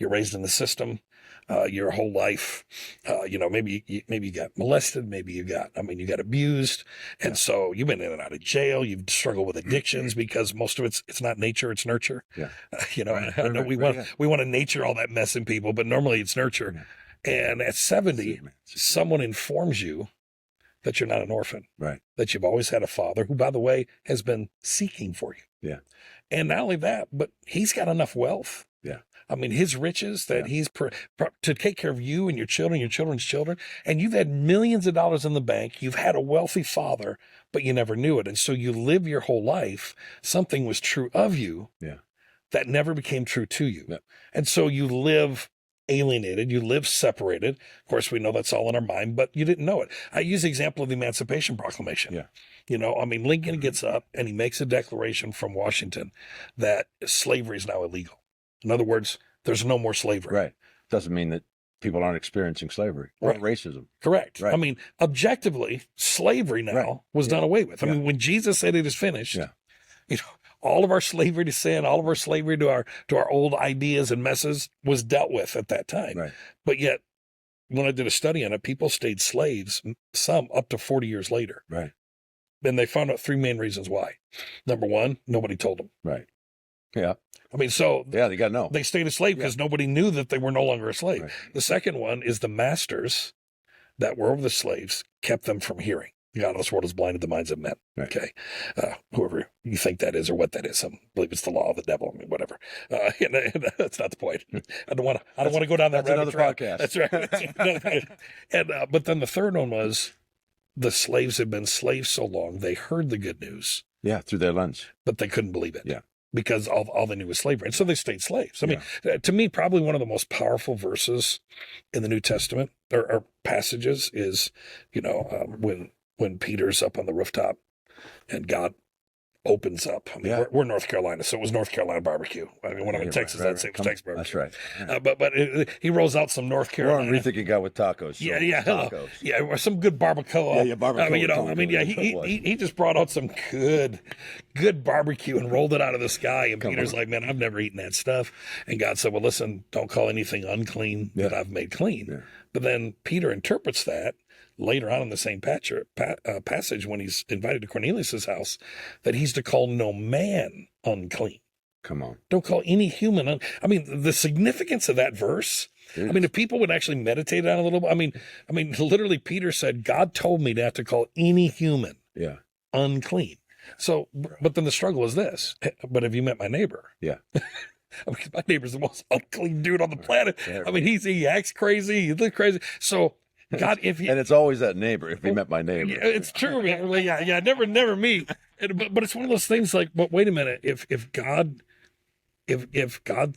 you're raised in the system, your whole life. Maybe you got molested, maybe you got abused. And so you've been in and out of jail. You've struggled with addictions because most of it's not nature, it's nurture. Yeah. I know we want to nature all that mess in people, but normally it's nurture. Yeah. And at 70, someone informs you that you're not an orphan, right? That you've always had a father who, by the way, has been seeking for you. Yeah. And not only that, but he's got enough wealth. Yeah. I mean, his riches that he's to take care of you and your children, your children's children. And you've had millions of dollars in the bank. You've had a wealthy father, but you never knew it. And so you live your whole life. Something was true of you that never became true to you. Yeah. And so you live alienated, you live separated. Of course, we know that's all in our mind, but you didn't know it. I use the example of the Emancipation Proclamation. Yeah. Lincoln gets up and he makes a declaration from Washington that slavery is now illegal. In other words, there's no more slavery. Right. Doesn't mean that people aren't experiencing slavery or racism. Correct. Right. I mean, objectively, slavery now was done away with. I mean, when Jesus said it is finished, all of our slavery to sin, all of our slavery to our old ideas and messes was dealt with at that time. Right. But yet, when I did a study on it, people stayed slaves, some up to 40 years later. Right. And they found out three main reasons why. Number one, nobody told them. Right. Yeah. I mean, so they got to know. They stayed a slave because nobody knew that they were no longer a slave. Right. The second one is the masters that were over the slaves kept them from hearing. God of this world has blinded the minds of men. Right. Okay. Whoever you think that is or what that is. I believe it's the law of the devil. I mean, whatever. And that's not the point. I don't want to go down that rabbit trail. That's another podcast. That's right. And, but then the third one was the slaves had been slaves so long, they heard the good news. Yeah. Through their lens. But they couldn't believe it. Yeah. Because all they knew was slavery. And so they stayed slaves. I mean, to me, probably one of the most powerful verses in the New Testament or passages is, when Peter's up on the rooftop and God opens up. I mean, we're North Carolina, so it was North Carolina barbecue. I mean, when I'm in Texas, I'd say it was Texas barbecue. That's right. But he rolls out some North Carolina. We're on rethinking God with tacos. So tacos. Or some good barbacoa. Yeah, barbacoa. He just brought out some good barbecue and rolled it out of the sky. And Peter's like, man, I've never eaten that stuff. And God said, well, listen, don't call anything unclean that I've made clean. Yeah. But then Peter interprets that later on in the same passage when he's invited to Cornelius' house, that he's to call no man unclean. Come on. Don't call any human I mean, the significance of that verse, I mean, if people would actually meditate on it a little bit, I mean, literally Peter said, God told me not to call any human unclean. So, but then the struggle is this, but have you met my neighbor? Yeah. I mean, my neighbor's the most unclean dude on the planet. I mean, he acts crazy, he looks crazy. So, God, and it's always that neighbor. If he met my neighbor, it's true. Man. Never meet. But it's one of those things. Like, but wait a minute. If God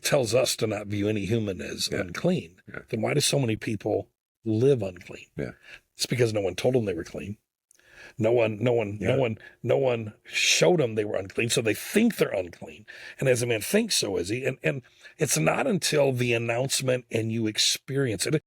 tells us to not view any human as unclean, then why do so many people live unclean? Yeah, it's because no one told them they were clean. No one showed them they were unclean, so they think they're unclean. And as a man thinks, so is he. And it's not until the announcement and you experience it.